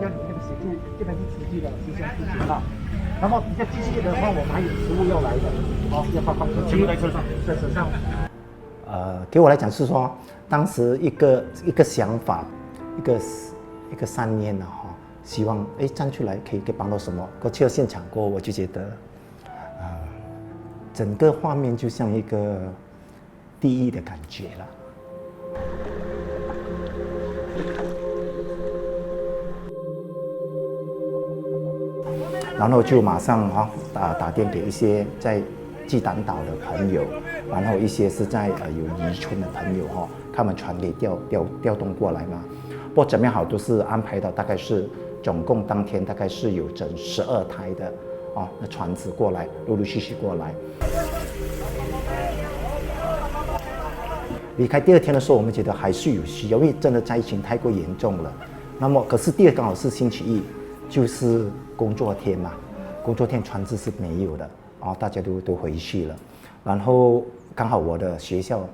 需要你那个协助，这边是实际的就像是警告。那么比较积极的话，我们还有食物要来的，好，要放全部在车上，在车上。给我来讲是说，当时一个想法，一个善念呢哈，希望站出来可以帮到什么。我去到现场过后，我就觉得，整个画面就像一个地狱的感觉了。然后就马上打电给一些在济南岛的朋友，然后一些是在有渔村的朋友哈，他们船给调动过来嘛。不过怎么样好都是安排到大概是总共当天大概是有整12台的那船只过来，陆陆续续过来。离开第二天的时候，我们觉得还是有需要，因为真的灾情太过严重了。那么可是第二刚好是星期一，就是工作天嘛，工作天船只是没有的大家都回去了。然后刚好我的学校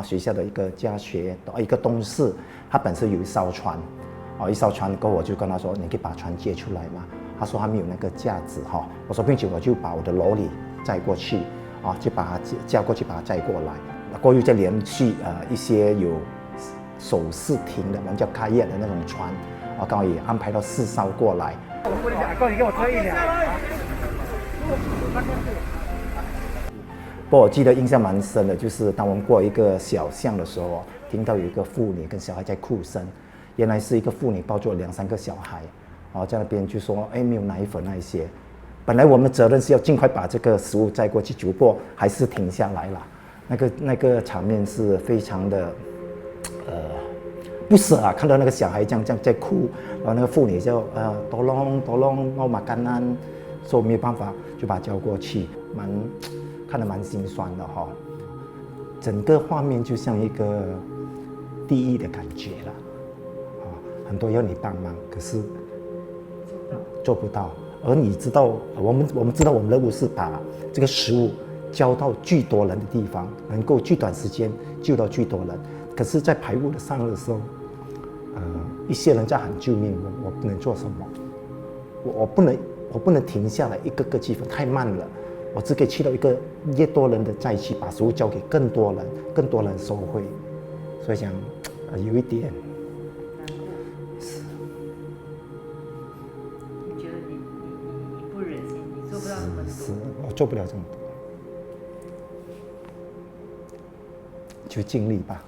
学校的一个家学一个董事，他本身有一艘船一艘船，过后我就跟他说，你可以把船借出来吗？他说他没有那个架子我说并且我就把我的罗里载过去就把它架过去，把它载过来。过后又再连续一些有手势停的，我们叫开业的那种船刚好也安排到4艘过来。你给我推一点。不过我记得印象蛮深的，就是当我们过一个小巷的时候听到有一个妇女跟小孩在哭声，原来是一个妇女抱着2、3个小孩在那边就说没有奶粉那一些。本来我们责任是要尽快把这个食物载过去，只不过还是停下来了。那个场面是非常的不舍看到那个小孩这样在哭，然后那个妇女就多隆我马干难，说没有办法就把他交过去，看得蛮心酸的整个画面就像一个地狱的感觉了很多要你帮忙，可是做不到。而你知道，我们知道我们的任务是把这个食物交到巨多人的地方，能够巨短时间救到巨多人。可是，在排污的上的时候，一些人在喊救命，我不能做什么，我不能停下来一个个积分，太慢了。我只可以去到一个越多人的灾区，把食物交给更多人收回。所以讲，有一点。你觉得你不忍心，你做不到那么多。是，我做不了这么多。就尽力吧。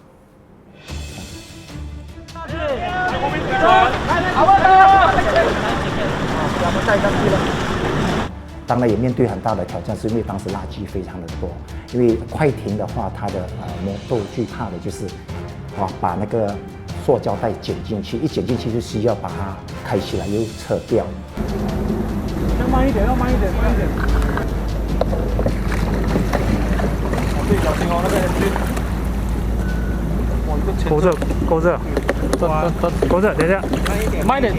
当然也面对很大的挑战，是因为当时垃圾非常的多。因为快艇的话，它的磨豆最怕的就是把那个塑胶袋剪进去，一剪进去就需要把它开起来又撤掉。要慢一点，慢一点。对，小心那边勾着，等一下，慢一点。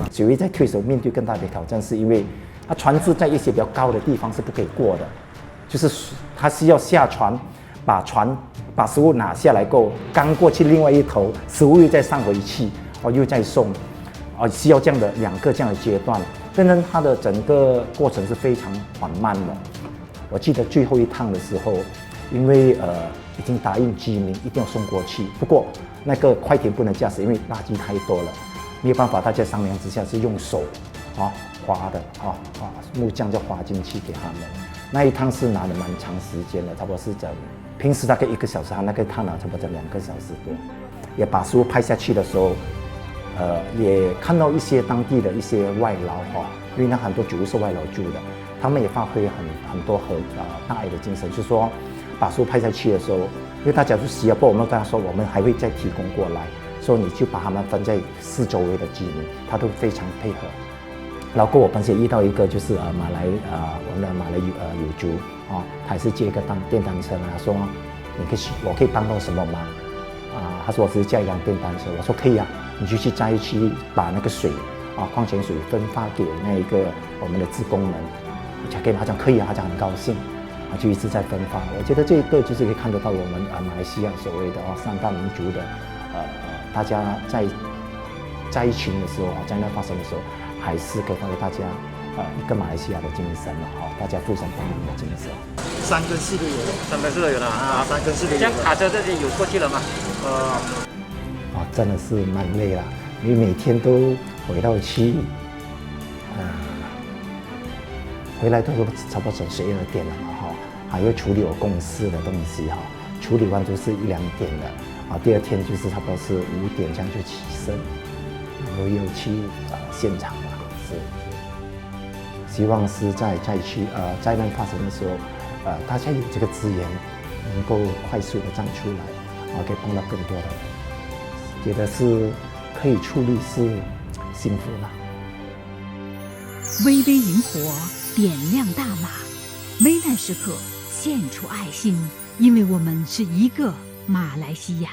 水位在退的时候面对更大的挑战，是因为它船只在一些比较高的地方是不可以过的，就是它需要下船，把食物拿下来后，刚过去另外一头，食物又再上回去，又再送，需要这样的2个这样的阶段，但是它的整个过程是非常缓慢的。我记得最后一趟的时候，因为已经答应居民一定要送过去，不过那个快艇不能驾驶，因为垃圾太多了，没有办法，大家商量之下是用手划的木匠就划进去给他们。那一趟是拿了蛮长时间的，差不多是平时大概1个小时，他那个拿差不多2个小时多。也把食物拍下去的时候，也看到一些当地的一些外劳因为那很多酒屋是外劳住的，他们也发挥很多大爱的精神，就是说把食物拍下去的时候，因为大家都需要，不过我们跟他说我们还会再提供过来，所以你就把他们分在4周围的居民，他都非常配合。然后我本身也遇到一个就是我们的马来友族他也是借一个电单车他说我可以帮到什么忙他说我只是借一辆电单车，我说可以啊，你就去灾区把那个水矿泉水分发给那一个我们的志工们，他讲可以啊，他讲很高兴就一直在分发。我觉得这个就是可以看得到我们马来西亚所谓的3大民族的大家在灾情的时候灾难发生的时候，还是可以发挥大家一个马来西亚的精神了大家互相帮忙的精神。3跟4都有了3跟4都有了啊，3跟4都有了。像卡车这些有过去了吗？真的是蛮累了，你每天都回到去，回来都差不多整11、12点了嘛还要处理我公司的东西处理完就是1、2点了第二天就是差不多是5点这样就起身，然后又去现场了，希望是在灾难发生的时候，大家有这个资源，能够快速的站出来可以帮到更多的人。觉得是可以处理是幸福了。微微萤火点亮大马，危难时刻献出爱心，因为我们是一个马来西亚。